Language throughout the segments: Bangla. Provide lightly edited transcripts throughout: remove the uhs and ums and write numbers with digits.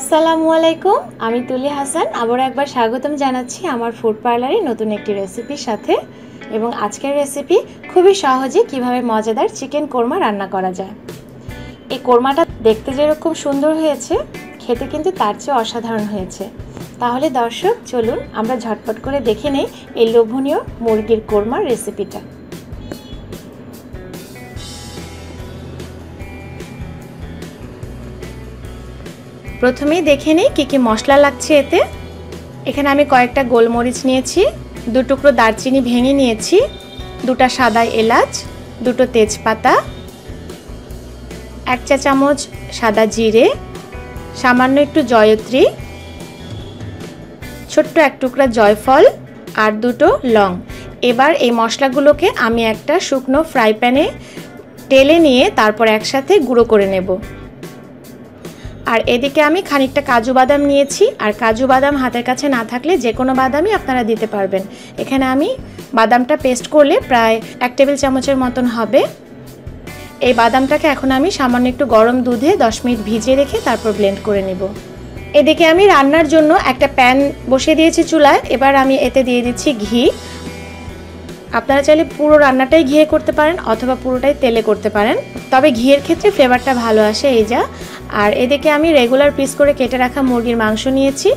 আসসালামু আলাইকুম, আমি তুলি হাসান আবার একবার স্বাগতম জানাচ্ছি আমার ফুড পার্লারে নতুন একটি রেসিপির সাথে। এবং আজকের রেসিপি খুবই সহজে কিভাবে মজাদার চিকেন কোরমা রান্না করা যায়। এই কোরমাটা দেখতে যেরকম সুন্দর হয়েছে, খেতে কিন্তু তার চেয়ে অসাধারণ হয়েছে। তাহলে দর্শক চলুন আমরা ঝটপট করে দেখে নেই এই লোভনীয় মুরগির কোরমার রেসিপিটা। প্রথমেই দেখে নিই কী কী মশলা লাগছে এতে। এখানে আমি কয়েকটা গোলমরিচ নিয়েছি, 2 টুকরো দারচিনি ভেঙে নিয়েছি, 2টা সাদা এলাচ, 2টো তেজপাতা, 1 চা চামচ সাদা জিরে, সামান্য একটু জয়ত্রী, ছোট্ট 1 টুকরা জয়ফল আর 2টো লং। এবার এই মশলাগুলোকে আমি একটা শুকনো ফ্রাই প্যানে টেলে নিয়ে তারপর একসাথে গুঁড়ো করে নেব। আর এদিকে আমি খানিকটা কাজু বাদাম নিয়েছি, আর কাজু বাদাম হাতের কাছে না থাকলে যে কোনো বাদামই আপনারা দিতে পারবেন। এখানে আমি বাদামটা পেস্ট করলে প্রায় 1 টেবিল চামচের মতন হবে। এই বাদামটাকে এখন আমি সামান্য একটু গরম দুধে 10 মিনিট ভিজিয়ে রেখে তারপর ব্লেন্ড করে নেব। এদিকে আমি রান্নার জন্য একটা প্যান বসিয়ে দিয়েছি চুলায়। এবার আমি এতে দিয়ে দিচ্ছি ঘি। আপনারা চাইলে পুরো রান্নাটাই ঘিয়ে করতে পারেন অথবা পুরোটাই তেলে করতে পারেন, তবে ঘিয়ের ক্ষেত্রে ফ্লেভারটা ভালো আসে এই যা। আর এদিকে আমি রেগুলার পিস করে কেটে রাখা মুরগির মাংস নিয়েছি।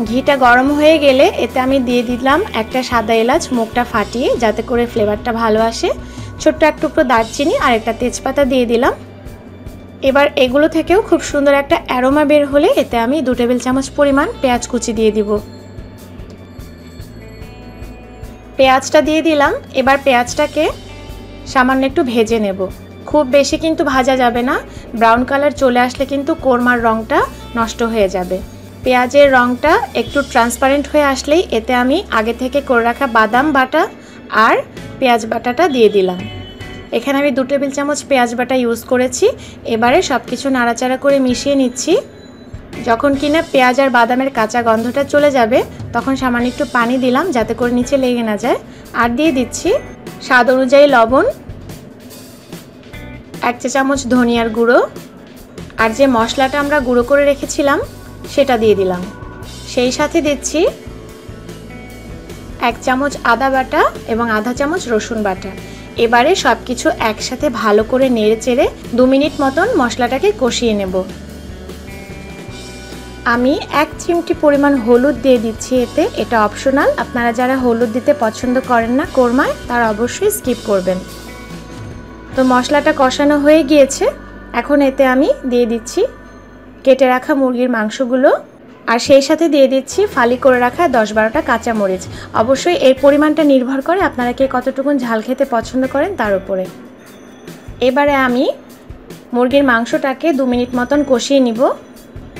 ঘিটা গরম হয়ে গেলে এতে আমি দিয়ে দিলাম একটা সাদা এলাচ মুখটা ফাটিয়ে, যাতে করে ফ্লেভারটা ভালো আসে। ছোট্ট 1 টুকরো দারচিনি আর একটা তেজপাতা দিয়ে দিলাম। এবার এগুলো থেকেও খুব সুন্দর একটা অ্যারোমা বের হলে এতে আমি 2 টেবিল চামচ পরিমাণ পেঁয়াজ কুচি দিয়ে দিব। পেঁয়াজটা দিয়ে দিলাম। এবার পেঁয়াজটাকে সামান্য একটু ভেজে নেব, খুব বেশি কিন্তু ভাজা যাবে না। ব্রাউন কালার চলে আসলে কিন্তু কোরমার রঙটা নষ্ট হয়ে যাবে। পেঁয়াজের রঙটা একটু ট্রান্সপারেন্ট হয়ে আসলেই এতে আমি আগে থেকে করে রাখা বাদাম বাটা আর পেঁয়াজ বাটাটা দিয়ে দিলাম। এখানে আমি 2 টেবিল চামচ পেঁয়াজ বাটা ইউজ করেছি। এবারে সব কিছু নাড়াচাড়া করে মিশিয়ে নিচ্ছি। যখন কিনা পেঁয়াজ আর বাদামের কাঁচা গন্ধটা চলে যাবে তখন সামান্য একটু পানি দিলাম, যাতে করে নিচে লেগে না যায়। আর দিয়ে দিচ্ছি স্বাদ অনুযায়ী লবণ, 1 চা চামচ ধনিয়ার গুঁড়ো, আর যে মশলাটা আমরা গুঁড়ো করে রেখেছিলাম সেটা দিয়ে দিলাম। সেই সাথে দিচ্ছি 1 চামচ আদা বাটা এবং আধা চামচ রসুন বাটা। এবারে সব কিছু একসাথে ভালো করে নেড়ে চেড়ে 2 মিনিট মতন মশলাটাকে কষিয়ে নেব। আমি 1 চিমটি পরিমাণ হলুদ দিয়ে দিচ্ছি এতে, এটা অপশনাল। আপনারা যারা হলুদ দিতে পছন্দ করেন না কোরমায়, তারা অবশ্যই স্কিপ করবেন। তো মশলাটা কষানো হয়ে গিয়েছে। এখন এতে আমি দিয়ে দিচ্ছি কেটে রাখা মুরগির মাংসগুলো, আর সেই সাথে দিয়ে দিচ্ছি ফালি করে রাখা 10-12টা কাঁচামরিচ। অবশ্যই এর পরিমাণটা নির্ভর করে আপনারা কে কতটুকু ঝাল খেতে পছন্দ করেন তার উপরে। এবারে আমি মুরগির মাংসটাকে 2 মিনিট মতন কষিয়ে নিব।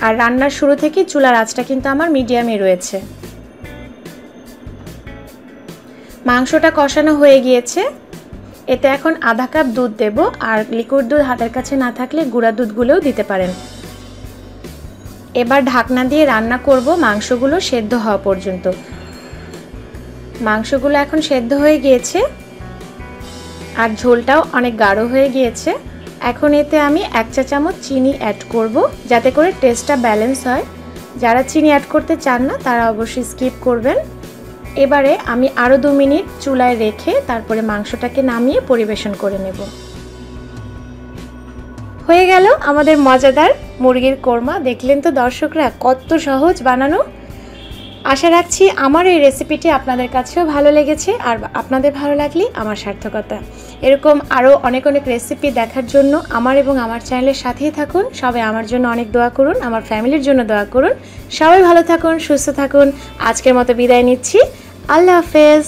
আর রান্নার শুরু থেকে চুলার আঁচটা কিন্তু আমার মিডিয়ামে রয়েছে। মাংসটা কষানো হয়ে গিয়েছে। এতে এখন আধা কাপ দুধ দেব, আর লিকুইড দুধ হাতের কাছে না থাকলে গুঁড়া দুধগুলোও দিতে পারেন। এবার ঢাকনা দিয়ে রান্না করব মাংসগুলো সেদ্ধ হওয়া পর্যন্ত। মাংসগুলো এখন সেদ্ধ হয়ে গিয়েছে আর ঝোলটাও অনেক গাঢ় হয়ে গিয়েছে। এখন এতে আমি 1 চা চামচ চিনি অ্যাড করব, যাতে করে টেস্টটা ব্যালেন্স হয়। যারা চিনি অ্যাড করতে চান না তারা অবশ্যই স্কিপ করবেন। এবারে আমি আরও 2 মিনিট চুলায় রেখে তারপরে মাংসটাকে নামিয়ে পরিবেশন করে নেব। হয়ে গেল আমাদের মজাদার মুরগির কোরমা। দেখলেন তো দর্শকরা কত সহজ বানানো। আশা রাখছি আমার এই রেসিপিটি আপনাদের কাছেও ভালো লেগেছে, আর আপনাদের ভালো লাগলেই আমার সার্থকতা। এরকম আরও অনেক অনেক রেসিপি দেখার জন্য আমার এবং আমার চ্যানেলের সাথেই থাকুন। সবাই আমার জন্য অনেক দোয়া করুন, আমার ফ্যামিলির জন্য দোয়া করুন। সবাই ভালো থাকুন, সুস্থ থাকুন। আজকের মতো বিদায় নিচ্ছি। আল্লাহ হাফেজ।